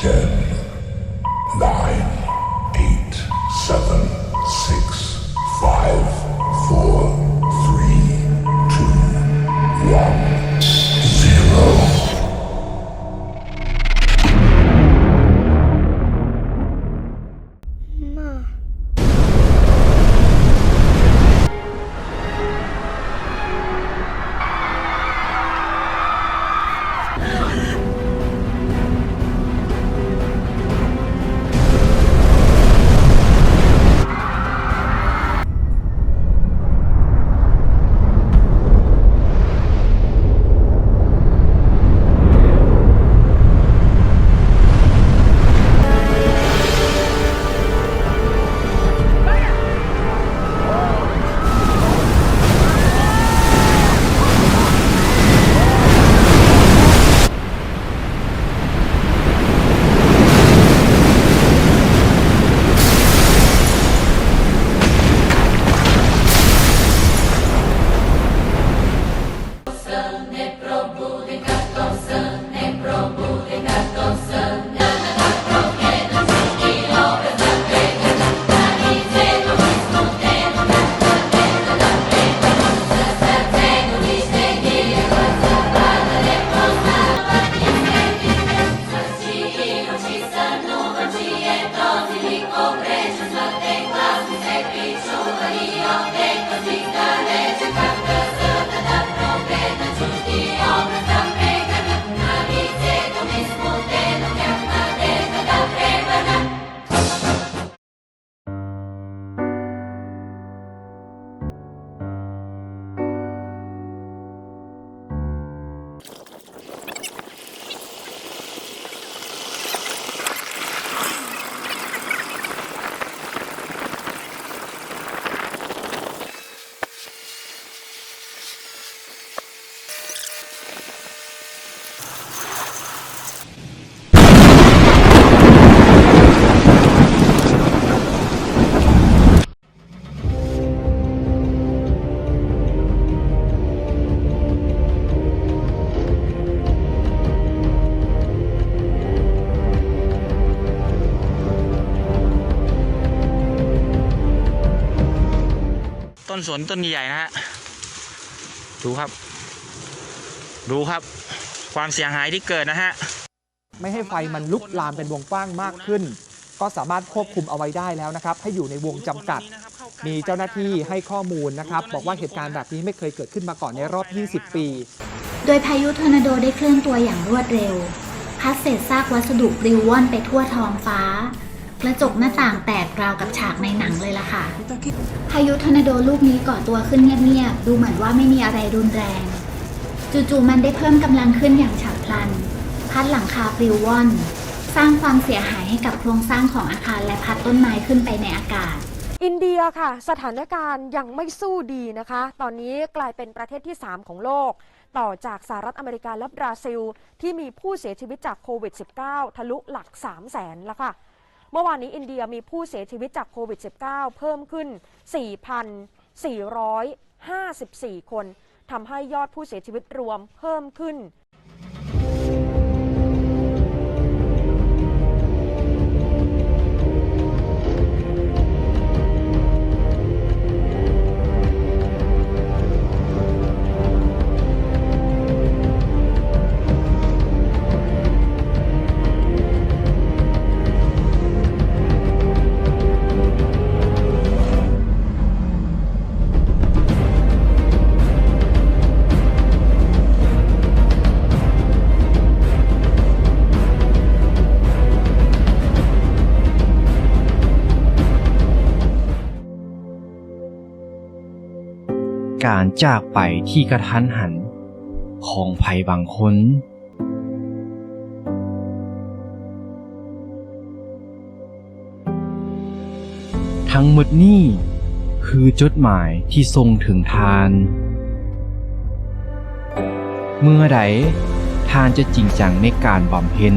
10, 9, 8, 7, 6, 5, 4, 3, 2, 1, 0. ต้นสนต้นใหญ่ๆนะฮะดูครับดูครับความเสียหายที่เกิดนะฮะไม่ให้ไฟมันลุกลามเป็นวงกว้างมากขึ้นก็สามารถควบคุมเอาไว้ได้แล้วนะครับให้อยู่ในวงจำกัดมีเจ้าหน้าที่ให้ข้อมูลนะครับบอกว่าเหตุการณ์แบบนี้ไม่เคยเกิดขึ้นมาก่อนในรอบ 20 ปีโดยพายุทอร์นาโดได้เคลื่อนตัวอย่างรวดเร็วพัดเศษซากวัสดุปลิวว่อนไปทั่วท้องฟ้ากระจกหน้าต่างแตกราวกับฉากในหนังเลยล่ะค่ะพายุทอร์นาโดลูกนี้ก่อตัวขึ้นเงียบๆดูเหมือนว่าไม่มีอะไรรุนแรงจู่ๆมันได้เพิ่มกำลังขึ้นอย่างฉับพลันพัดหลังคาปลิวว่อนสร้างความเสียหายให้กับโครงสร้างของอาคารและพัดต้นไม้ขึ้นไปในอากาศอินเดียค่ะสถานการณ์ยังไม่สู้ดีนะคะตอนนี้กลายเป็นประเทศที่ 3 ของโลกต่อจากสหรัฐอเมริกาและบราซิลที่มีผู้เสียชีวิตจากโควิด -19 ทะลุหลัก 300,000 แล้วค่ะเมื่อวานนี้อินเดียมีผู้เสียชีวิตจากโควิด -19 เพิ่มขึ้น 4,454 คนทำให้ยอดผู้เสียชีวิตรวมเพิ่มขึ้นการจากไปที่กระทันหันของไผบางคนทั้งหมดนี้คือจดหมายที่ส่งถึงทานเมื่อใดทานจะจริงจังในการบำเพ็ญ